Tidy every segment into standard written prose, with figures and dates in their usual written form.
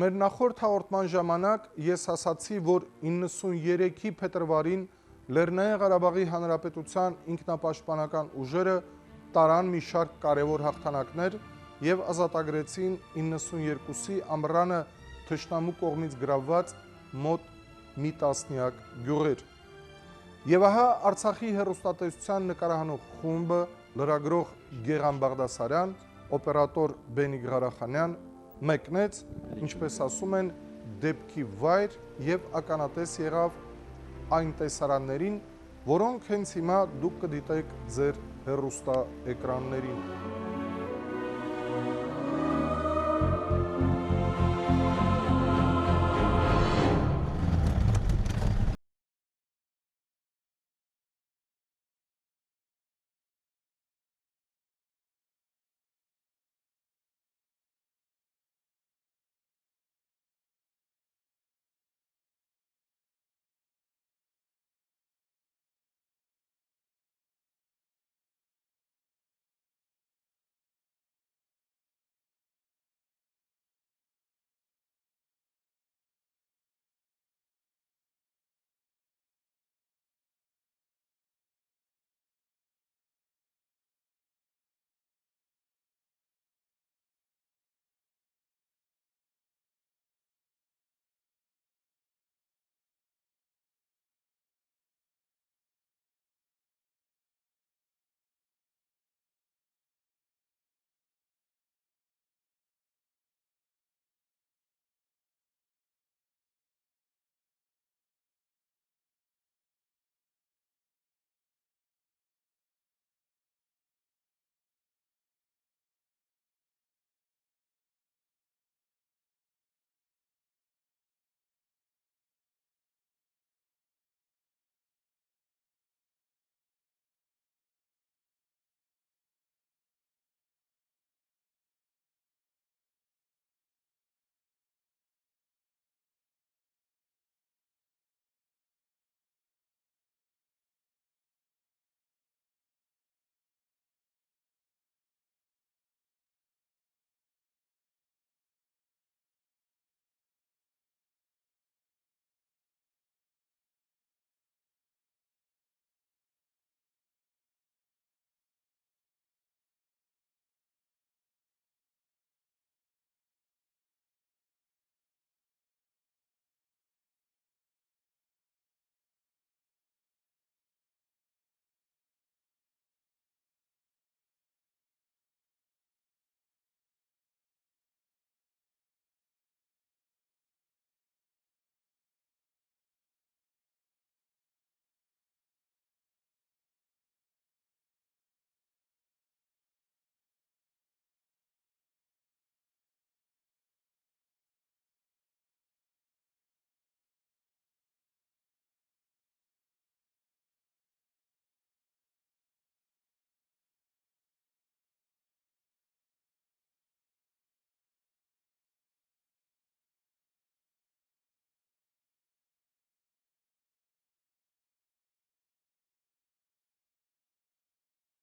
Մեր նախորդ հաղորդման ժամանակ ես ասացի, որ 93-ի փետրվարին Լեռնային Ղարաբաղի Հանրապետության ինքնապաշտպանական ուժերը տարան մի շարք կարևոր հաղթանակներ և ազատագրեցին 92-ի ամռանը թշնամու կողմից գրավված մոտ մի տասնյակ գյուղեր։ Եվ ահա Արցախի հեռուստատեսության նկարահանող խումբը, լրագրող Գեղամ Բաղդասարյան, օպերատոր Բենիկ Ղարախանյան մեկնեց, ինչպես ասում են, դեպքի վայր և ականատես եղավ այն տեսարաններին, որոնք հենց հիմա դուք կդիտեք ձեր հեռուստա էկրաններին։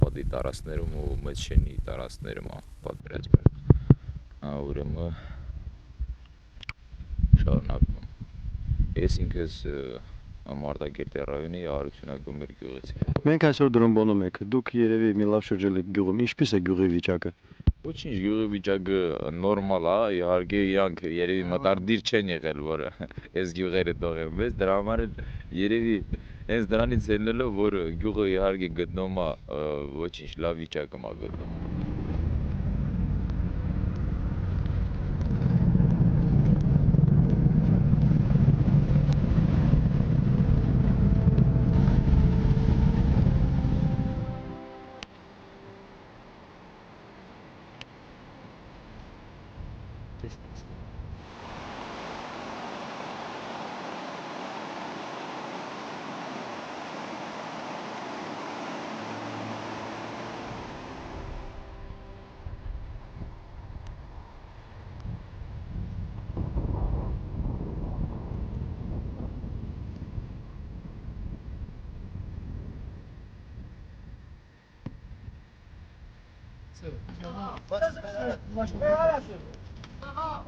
Պատի տարածներում ու մեծ շենի տարածներում պատրաստվել, ուրեմն շարունակում։ Ես ինքս Մարտակերտի ռայոնի Արությունագումեր գյուղից եմ։ Մենք այսօր Դրոմբոնում ենք, դուք երևի մի լավ շրջել եք գյուղում, ինչպես է գյուղի վիճակը։ Ոչինչ, գյուղի վիճակը նորմալ է, իհարկե իրանք երևի մտարդիր չեն եղել, որ այս գյուղերը տողեն, բայց դրա համար երևի հենց դրանից ելնելով, որ գյուղը իհարկե գտնվում է ոչինչ լավ վիճակում է գտնվում։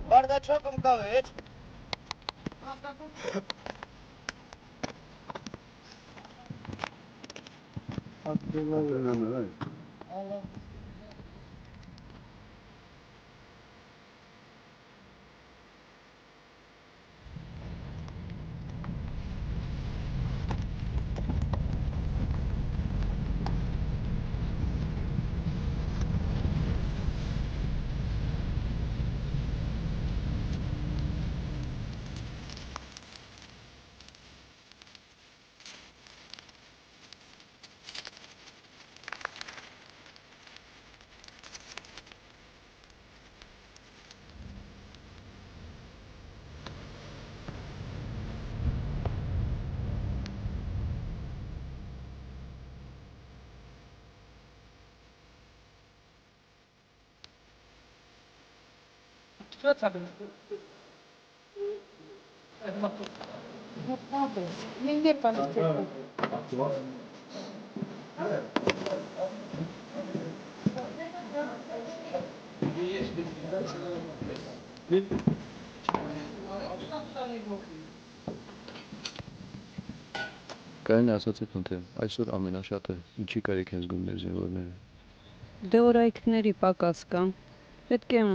Bardachok mkavet. Что это? Не полетел. Կարեն ասացեք թե այսօր ամենաշատը ինչի կարիք են զգում մեր զինվորները։ Դե օրայքների պակաս կա։ Պետք է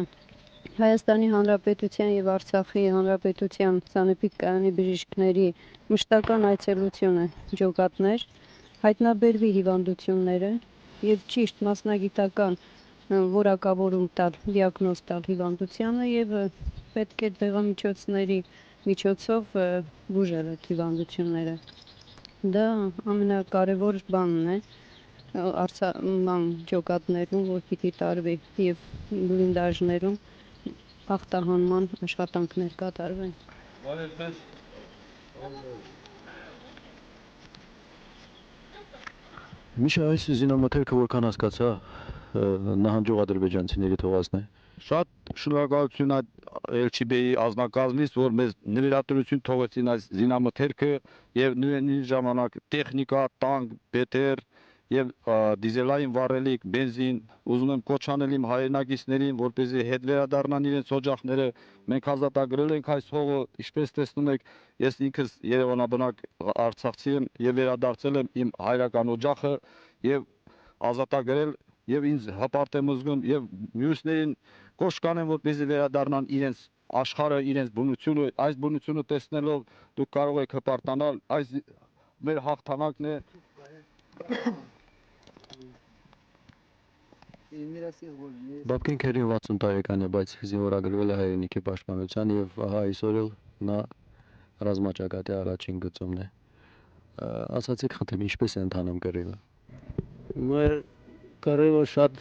Հայաստանի Հանրապետության եւ Արցախի Հանրապետության սանեպիկ կայանի բժիշկների մշտական այցելությունը ջոկատներ, հայտնաբերվի հիվանդությունները եւ ճիշտ մասնագիտական որակավորում տալ, դիագնոզ տալ հիվանդությանը եւ պետք է դեղամիջոցների միջոցով բուժել այդ հիվանդությունները։ Դա ամենակարևոր բանն է արցախյան ջոկատներում, որ պիտի տարվի եւ բլինդաժներում ախտահանման աշխատանքներ կատարվեն։ Միշա այս զինամթերքը որքան հասկացա նահանջող ադրբեջանցիների թողածն է։ Շատ շնորհակալություն այդ Էլչիբեի ազնագազմից, որ մեզ նվիրատվություն թողեցին այս զինամթերքը եւ նույն ժամանակ տեխնիկա, տանկ, բետեր եւ դիզելային վառելիք, բենզին, ուզում եմ կոչանել իմ հայրենակիցներին, որպեսզի հետ վերադառնան իրենց օջախները։ Մենք ազատագրել ենք այս հողը, ինչպես տեսնում եք, ես ինքս Երևանաբնակ արցախցի եմ եւ վերադարձել եմ իմ հայրական օջախը եւ ազատագրել եւ ինձ հպարտ եմ զգում եւ մյուսներին կոչ կանեմ, որպեսզի վերադառնան իրենց աշխարհը, իրենց բնությունը, այս բնությունը տեսնելով դուք կարող եք հպարտանալ, այս մեր հաղթանակն է։ Բաբկին քերին 60 տարեկան է, բայց զինվորագրվել է հայրենիքի պաշտպանության եւ ահա այսօր էլ նա ռազմաճակատի առաջին գծումն է։ Ասացիք խնդրեմ, ինչպես է ընթանում կռիվը։ Մեր կռիվը շատ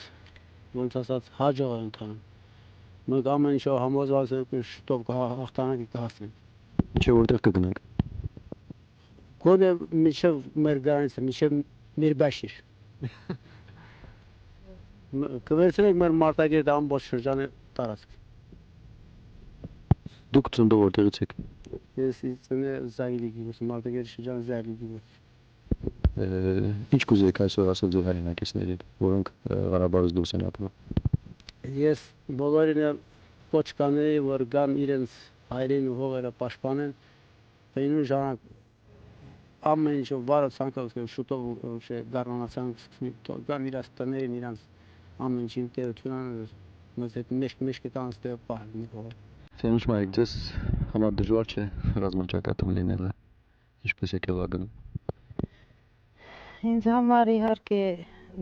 ոնց ասած հաջող է ընթանում։ Մենք ամեն ինչով համոզված ենք, որ շուտով հաղթանակի կհասնենք։ Ինչե որտեղ կգնանք։ Գոնե միջև մեր գրանցը, միջև Միրբաշիր։ Կվերցնենք մեր Մարտակերտ ամբողջ շրջանի տարածք։ Դուք ծննդով որտեղից եք։ Ես Զայլի գյուղից, Մարտակերտ շրջանի Զայլի գյուղից։ Ինչ կուզեք այսօր ասել ձեր հայրենակիցներին, որոնք Ղարաբաղից դուրս են ապրում։ Ես բոլորին կոչ կանեի, որ գան իրենց հայրեն ու հողերը պաշտպանեն, բնույթ ժամանակ ամեն ինչ վարը ցանկացած շուտով գառնանացան գան իրաց տներին իրանց ամեն ինչին տերություն անեն մեզ հետ մեկ տանց տեղ պահեն հողը։ Սենուշ մայք ձեզ համար դժվար չէ ռազմաճակատում լինելը։ Ինչպես եք ելագնում։ Ինձ համար իհարկե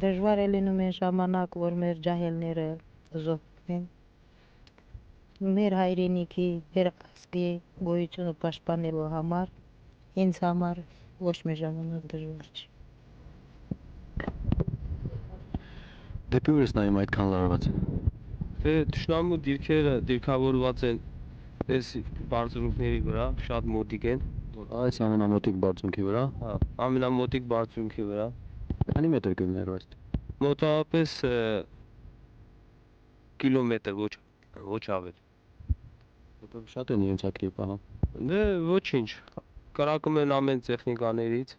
դժվար է լինում այն ժամանակ, որ մեր ջահելները զոհվեն։ Մեր հայրենիքի, մեր ազգի գոյությունը պաշտպանելու համար ինձ համար ոչ մի ժամանակ դժվար չի։ Դեպի ուր ես նայում այդքան լարված։ Դե թշնամու դիրքերը դիրքավորված են այս բարձունքների վրա, շատ մոտիկ են։ Այս ամենամոտիկ բարձունքի վրա։ Հա, ամենամոտիկ բարձունքի վրա։ Քանի մետր կլիներ այս։ Մոտավորապես կիլոմետր, ոչ ավել։ Շատ են իրենց ակտիվ պահում։ Դե ոչինչ, կրակում են ամեն տեխնիկաներից։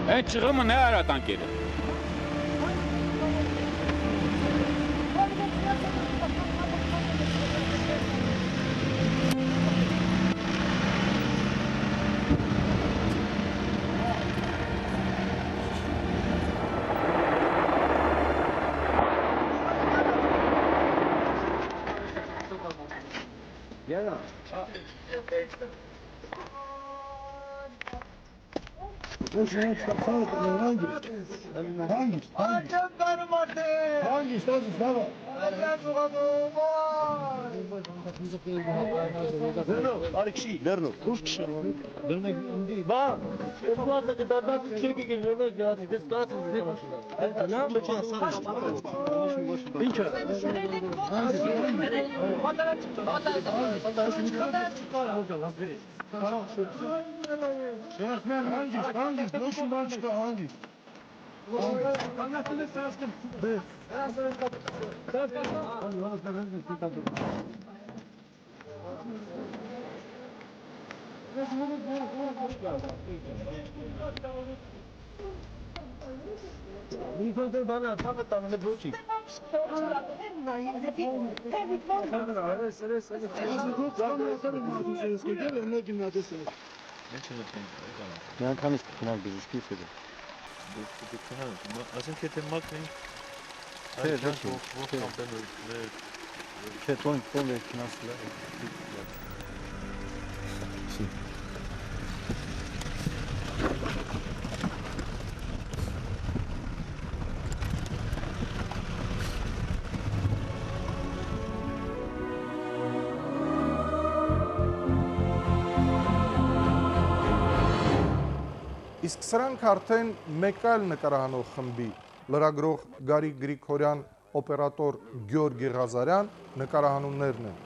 Այդ ճղումը նա արա տանկերը։ Միանգամից քնալ բժշկի ֆիլմ։ Ասենք եթե մակնեն Չէ, տոն քնասլա։ Իսկ սրանք արդեն մեկ այլ նկարահանող խմբի, լրագրող Գարիկ Գրիգորյան, օպերատոր Գյորգի Ղազարյան նկարահանումներն են։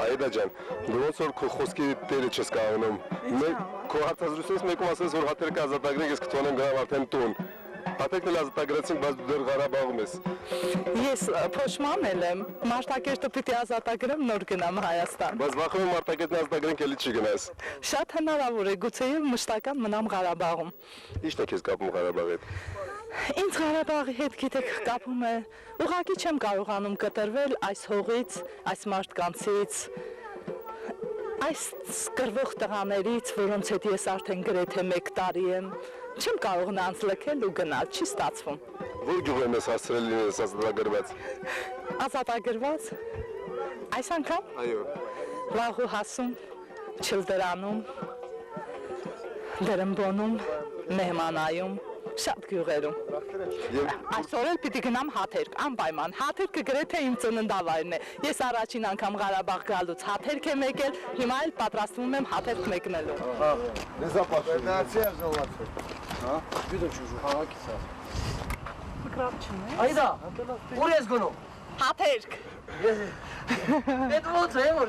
Այդա ջան, դու ոնց որ քո խոսքի տերը չես կանգնում։ Մենք քո հարցազրույցից մեկում ասես որ հատերքը ազատագրենք, ես կթողնեմ գնամ արդեն տուն։ Հատերքն էլ ազատագրեցինք, բայց դու դեռ Ղարաբաղում ես։ Ես փոշմանել եմ, Մարտակերտը պիտի ազատագրեմ, նոր գնամ Հայաստան։ Բայց վախում եմ Մարտակերտն ազատագրենք, էլի չի գնաս։ Շատ հնարավոր է, գուցեև մշտական մնամ Ղարաբաղում։ Ի՞նչն է քեզ կապում Ղարաբաղի հետ։ Ինձ Ղարաբաղի հետ գիտեք կապում է, ուղղակի չեմ կարողանում կտրվել այս հողից, այս մարդկանցից, այս կռվող տղաներից, որոնց հետ ես արդեն գրեթե 1 տարի եմ, չեմ կարող նրանց լքել ու գնալ, չի ստացվում։ Որ գյուղ եմ ես հասցրել լինես ազատագրված։ Ազատագրված։ Այս անգամ։ Այո։ Վաղու հասում, Չլդրանում, Դրմբոնում, Մեհմանայում, շատ գյուղերում։ Այսօր էլ պիտի գնամ Հաթերք, անպայման։ Հաթերքը գրեթե իմ ծննդավայրն է։ Ես առաջին անգամ Ղարաբաղ գալուց Հաթերք եմ եկել, հիմա էլ պատրաստվում եմ Հաթերք մեկնելու։ Հա, դու ճուժու հաղակից է։ Մկրապ չնե։ Այդա, ուր ես գնում։ Հաթերք։ Այդ ո՞նց է որ։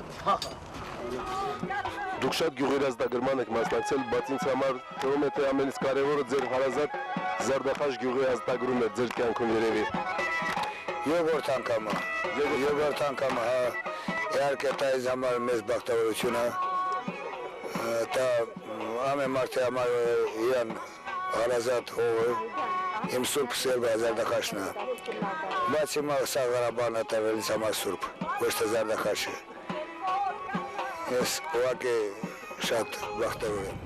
Դուք շատ գյուղերի ազատագրման եք մասնակցել, բայց ինձ համար թվում է թե ամենից կարևորը ձեր հարազատ Զարդախաշ գյուղի ազատագրումն է ձեր կյանքում երևի։ Երրորդ անգամը, հա, իհարկե դա ինձ համար մեծ բախտավորություն է։ Դա ամեն մարդի համար իրան հարազատ հողը, իմ սուրբ սերբը Զարդախաշն է։ Բայց հիմա սա Ղարաբաղն է տվել ինձ համար սուրբ, ոչ թե Զարդախաշը։ Ես ուղղակի շատ բախտավոր եմ։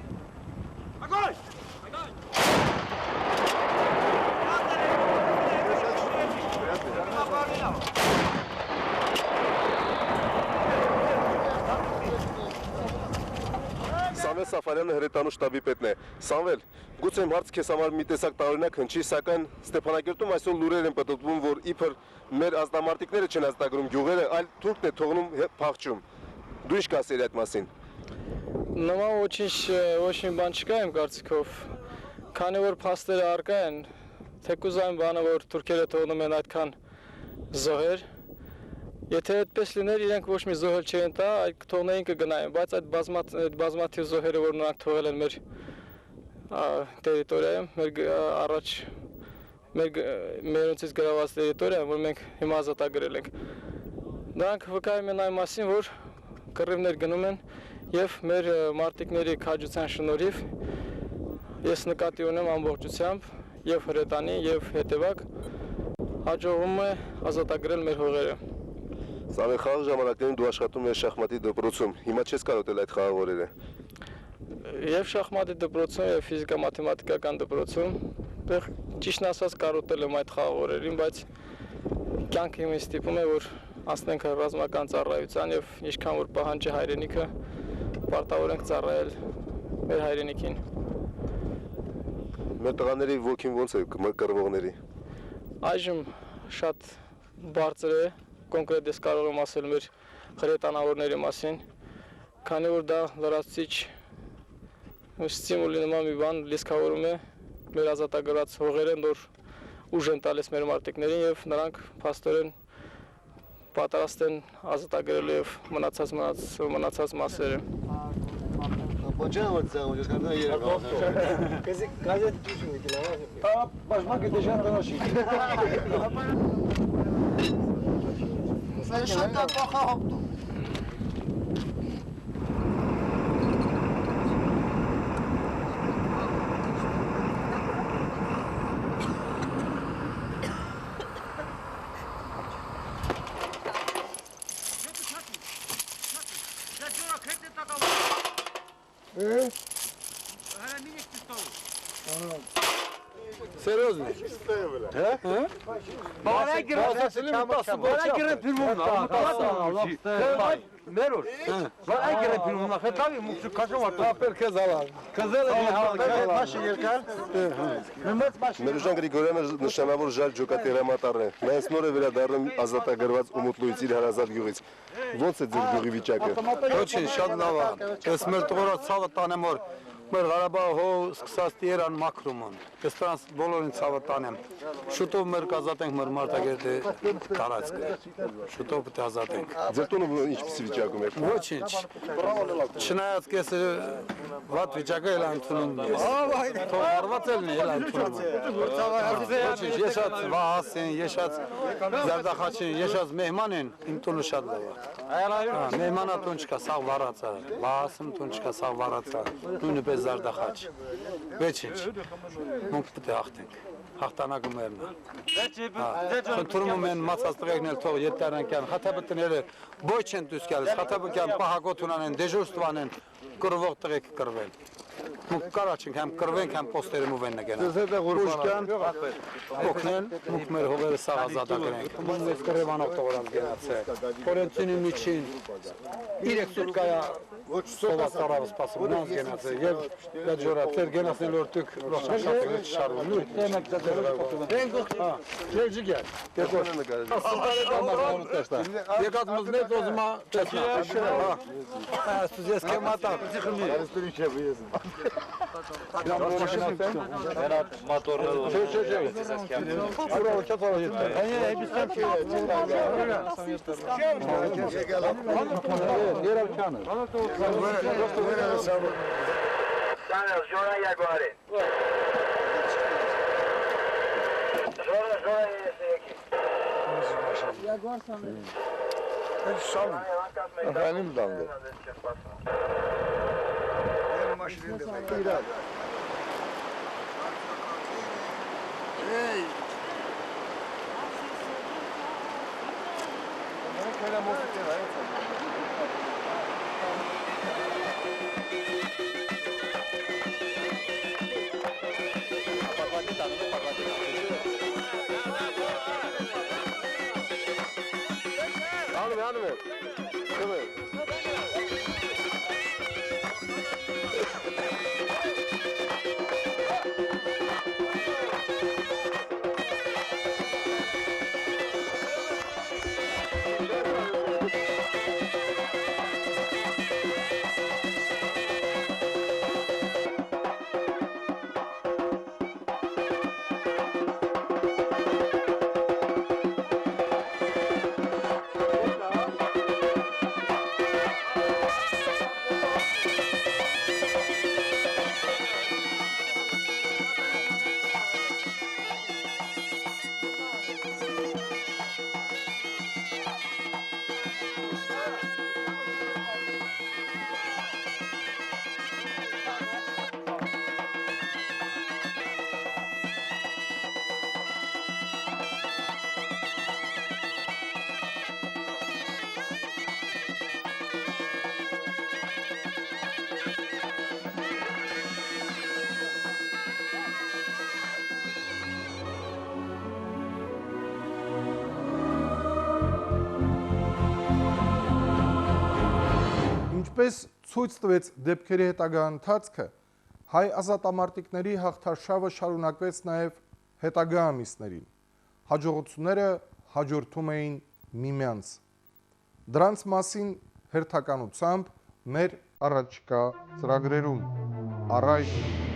Սամվել Սաֆարյանը հրետանու շտաբի պետն է։ Սամվել, գուցե իմ հարցը քեզ համար մի տեսակ տարօրինակ հնչի, սակայն Ստեփանակերտում այսօր լուրեր են պտտվում, որ իբր մեր ազատամարտիկները չեն ազատագրում գյուղերը, այլ թուրքն է թողնում փախչում։ Դու ինչ կասես այդ մասին։ Նման ոչ մի բան չկա իմ կարծիքով։ Քանի որ փաստերը առկա են, թեկուզ այն բանը, որ թուրքերը թողնում են այդքան զոհեր, եթե այդպես լիներ, իրենք ոչ մի զոհել չէին տա, այլ կթողնեին կգնային, բայց այդ բազմաթիվ զոհերը, որ նրանք թողել են մեր տերիտորիայում, առաջ մերոնցից գրաված տերիտորիայում, որ մենք հիմա ազատագրել ենք։ Նրանք վկայում են այն մասին, որ կռիվներ գնում են եւ մեր մարտիկների քաջության շնորհիվ ես նկատի ունեմ ամբողջությամբ եւ հրետանի եւ հետեւակ հաջողվում է ազատագրել մեր հողերը։ Սամվել, խաղաղ ժամանակներում դու աշխատում ես շախմատի դպրոցում, հիմա չես կարոտել այդ խաղաղ օրերը։ Եվ շախմատի դպրոցում եւ ֆիզիկա-մաթեմատիկական դպրոցում, ճիշտն ասած կարոտել եմ այդ խաղաղ օրերին, բայց կյանքը ինձ ստիպում է, որ անցնենք ռազմական ծառայության եւ ինչքան որ պահանջի հայրենիքը, պարտավոր ենք ծառայել մեր հայրենիքին։ Մեր տղաների ոգին ոնց է կռվողների։ Այժմ շատ բարձր է, կոնկրետ ես կարող եմ ասել մեր հրետանավորների մասին, քանի որ դա լրացուցիչ ստիմուլի նման մի բան լիցքավորում է մեր ազատագրած հողերը, նոր ուժ են տալիս մեր մարտիկներին եւ նրանք փաստորեն պատրաստ են ազատագրել եւ մնացած մասերը։ Բոջան որ ցա ուժ կան երեք։ Գազետ դուշուն դիլա։ Բաժմակ դեժան դնոշի։ Սաշան դա փախա հապտո։ Серьезно? Bana giren filmuna. Merur. Bana giren filmuna. Tabii mutlu kaçım var. Tapel kezalar. Kızıl başı yerken. Մերուժան Գրիգորյանը նշանավոր ժալ ջոկատերամատարն է։ Նա այս նոր է վերադառնում ազատագրված Ումուտլույից իր հարազատ գյուղից։ Ոնց է ձեր գյուղի վիճակը։ Ոչինչ, շատ լավ է։ Ես մեր տղորա ցավը տանեմ որ մեր Ղարաբաղը հող սկսած տիերան մակրումն, կստրանց բոլորին ցավը տանեմ, շուտով մեր կազատենք մեր մարտակերտի տարածքը, շուտով պետք է ազատենք։ Ձեր տունը ինչպիսի վիճակում է։ Ոչինչ, չնայած կեսը վատ վիճակը էլ ընդունում ես, թող արված էլ էլ ընդունում ոչինչ, եշած վահասեն, եշած զարդախաչին, եշած մեհման են, իմ տունը շատ լավ է։ Մեհմանա տուն չկա, սաղ վառած է, վահասում տուն չկա, սաղ վառած է, նույնը պես զարդախաչ, ոչինչ, մենք պետք է հաղթենք, հաղթանակը մերն է։ Խնդրում են մացած տղեկնել թող ետարանքյան, խաթաբտները բոյ չեն դուս գալիս, խաթաբկյան պահագոտ ունանեն, դեժուրստվան են, կրվող տղեկ կրվեն։ Մենք կարաչ ենք, համ կրվենք, համ պոստերը մուվեն նգենան։ Ուշկյան, օգնել, մենք մեր հողերը սաղ ազատագրենք։ Մենք մեզ կրևանով տողորած գենացել։ Հորենցինի միջին, 3 սուտկայա սովաց տարավը սպասում, նանց գենացել, և դա ջորացել, գենացնել օրտուք լոշաշատը չշարվում, նույն, տենակ դեզել։ Եկած մզնեց ոզմա Benim damdı. Ինչպես ցույց տվեց դեպքերի հետագա ընթացքը, հայ ազատամարտիկների հաղթարշավը շարունակվեց նաև հետագա ամիսներին։ Հաջողությունները հաջորդում էին միմյանց։ Դրանց մասին հերթականությամբ մեր առաջիկա ծրագրերում։ Առայժմ